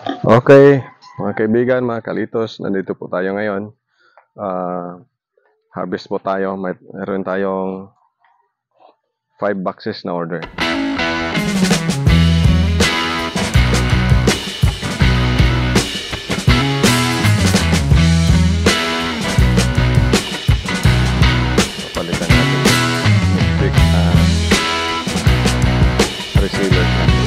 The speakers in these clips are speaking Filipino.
Okay, mga kaibigan, mga kalitos, nandito po tayo ngayon. Harvest po tayo. Meron tayong 5 boxes na order. Papalitan natin next week receiver natin.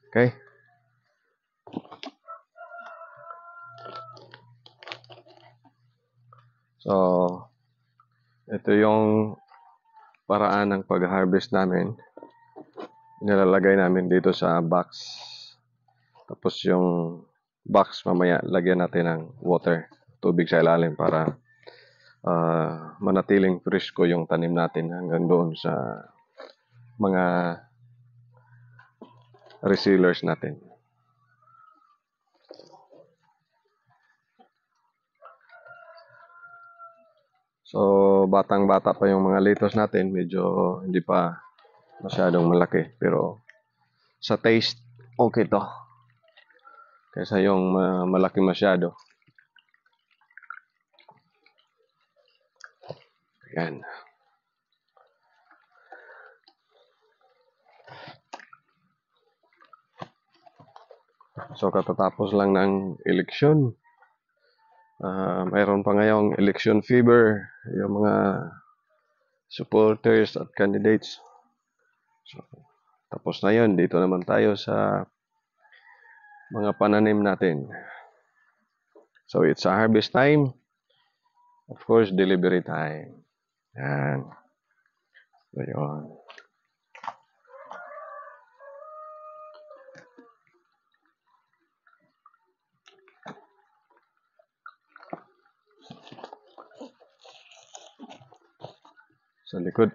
Okay. So, ito yung paraan ng pag-harvest namin. Nilalagay namin dito sa box. Tapos yung box mamaya lagyan natin ng water, tubig sa ilalim para manatiling presko yung tanim natin hanggang doon sa mga resealers natin. So, batang-bata pa yung mga lettuce natin. Medyo hindi pa masyadong malaki. Pero sa taste, okay to. Kaysa yung malaki masyado. Ayan. So, katatapos lang ng eleksyon. Mayroon pa ngayong election fever, yung mga supporters at candidates. So, tapos na yun, dito naman tayo sa mga pananim natin. So, it's a harvest time. Of course, delivery time. Yan. So, yun. Sa likod.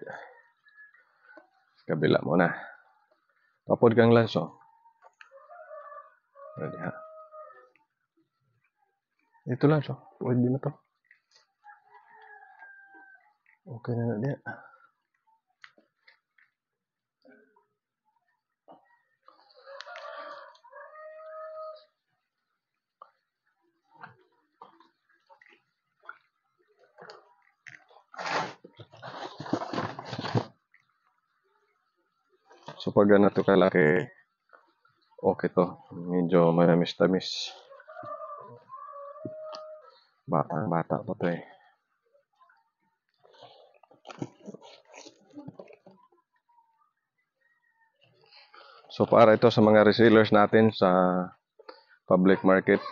Kabila muna. Tapod kang lanso. Ready ha? Ito lanso. Pwede na to. Okay na dia. So pag ganito kalaki, okay to. Medyo manamis-tamis. Bata pa to eh. So para ito sa mga resellers natin sa public market.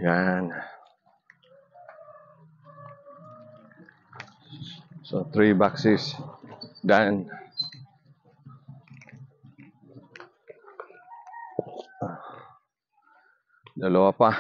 Ayan. So 3 boxes done. Dalawa pa.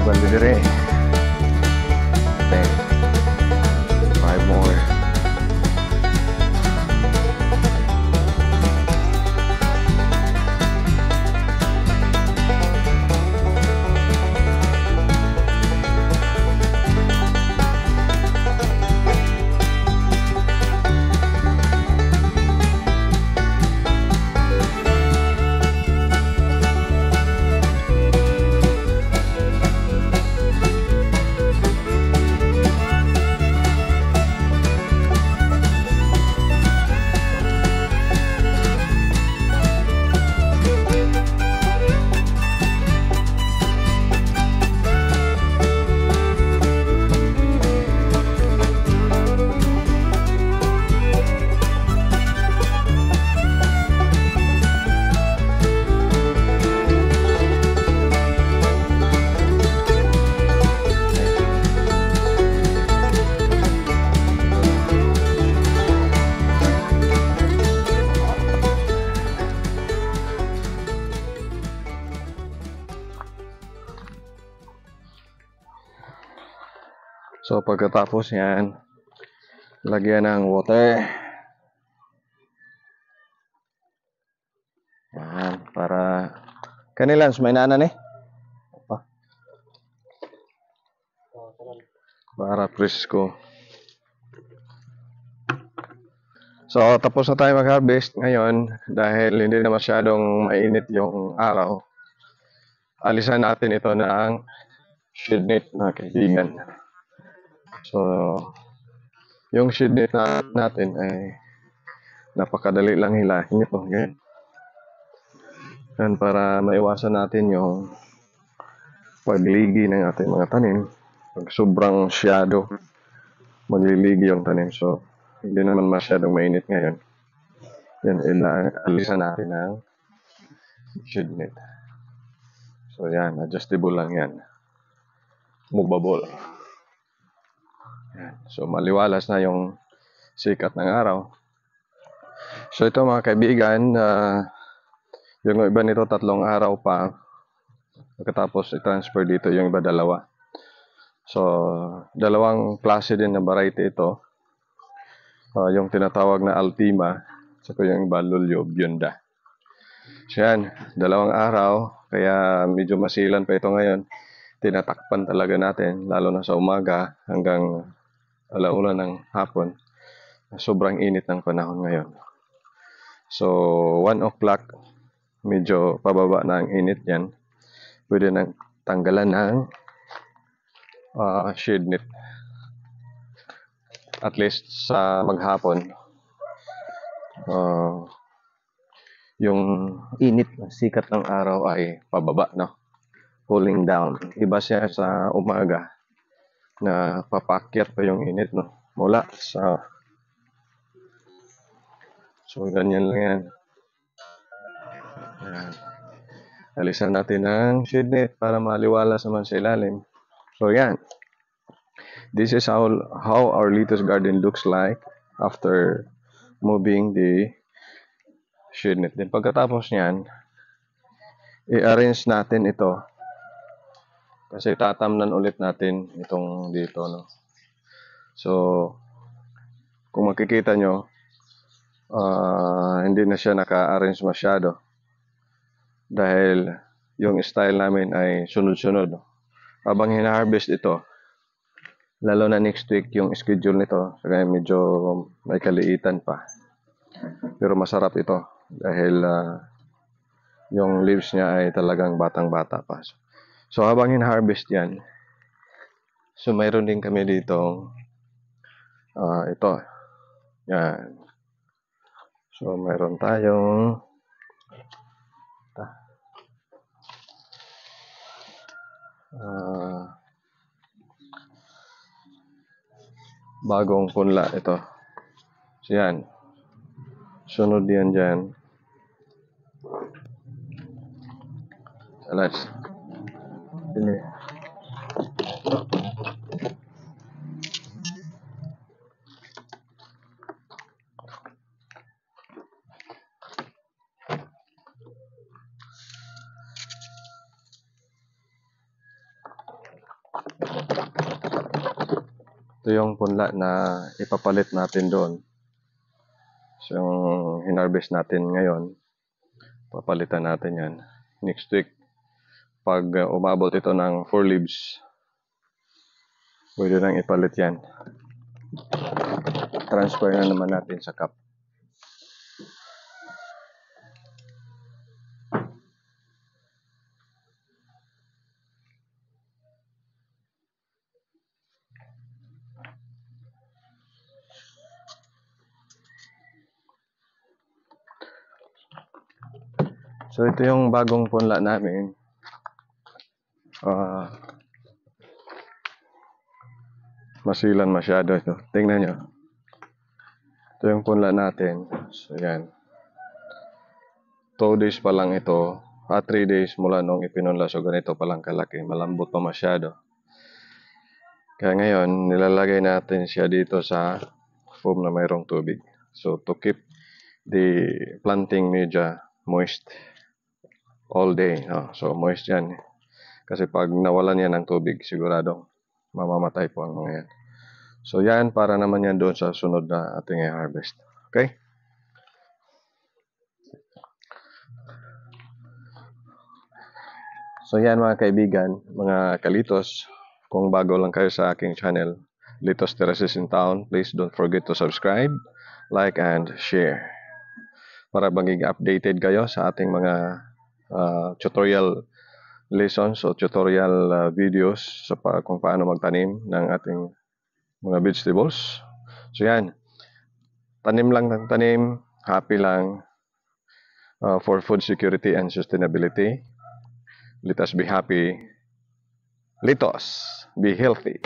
bali dire. Okay. 5 more. So pagkatapos yan, lagyan ng water. Yan, para kanilans may nanan eh. Para presko. So tapos na tayo mag-harvest ngayon dahil hindi na masyadong mainit yung araw. Alisan natin ito ng shade net na kaibigan. So yung shade net natin ay napakadali lang hilahin ito. Ganyan. Yan, para maiwasan natin yung pagligi ng ating mga tanim. Pag sobrang shadow, magliligi yung tanim. So hindi naman masyadong mainit ngayon. Yan, alisan natin ang shade net. So yan, adjustable lang yan. Movable. Yan. So maliwalas na yung sikat ng araw. So ito mga kaibigan, yung iba nito 3 araw pa. Pagkatapos i-transfer dito, yung iba 2. So 2 klase din na variety ito. Yung tinatawag na Altima, saka yung iba Lulyo, Bionda. So yan, 2 araw, kaya medyo masilan pa ito ngayon. Tinatakpan talaga natin, lalo na sa umaga hanggang alauna ng hapon. Sobrang init ng panahon ngayon. So 1 o'clock, medyo pababa na ang init yan. Pwede nang tanggalan ng shade net. At least sa maghapon, yung init na sikat ng araw ay pababa, no? Cooling down. Iba siya sa umaga na papakyat pa yung init, no? Mula sa... So ganyan lang yan. Ayan. Alisan natin ang shade net para maliwalas naman sa ilalim. So yan. This is how our lettuce garden looks like after moving the shade net. Then pagkatapos niyan, i-arrange natin ito. Kasi tatamnan ulit natin itong dito, no. So kung makikita nyo, hindi na siya naka-arrange masyado. Dahil yung style namin ay sunod-sunod. Habang hina-harvest ito, lalo na next week yung schedule nito, kaya medyo may kaliitan pa. Pero masarap ito dahil yung leaves niya ay talagang batang-bata pa. So habang hina-harvest yan, so mayroon din kami dito ito. Yan. So mayroon tayong bagong punla ito. So yan. Sunod yan dyan. Let's ini. ito yung punla na ipapalit natin doon. So, yung hinarvest natin ngayon, papalitan natin yan. Next week, pag umabot ito ng 4 leaves, pwede nang ipalit yan. Transfer na naman natin sa cup. So, ito yung bagong punla namin. Masilan masyado ito. Tingnan nyo. Ito yung punla natin. So, yan. 2 days pa lang ito. 3 days mula nung ipinunla. So, ganito pa lang kalaki. Malambot pa masyado. Kaya ngayon, nilalagay natin siya dito sa foam na mayroong tubig. So, to keep the planting media moist all day. No? So, moist yan. Kasi pag nawalan yan ng tubig, siguradong mamamatay po ang mga yan. So, yan, para naman yan doon sa sunod na ating i-harvest. Okay? So, yan mga kaibigan, mga kalitos. Kung bago lang kayo sa aking channel, Litos Terraces in Town, please don't forget to subscribe, like, and share. Para maging updated kayo sa ating mga tutorial lessons o tutorial videos sa kung paano magtanim ng ating mga vegetables. So yan, tanim lang ng tanim, happy lang, for food security and sustainability. Let us be happy. Litos, be healthy.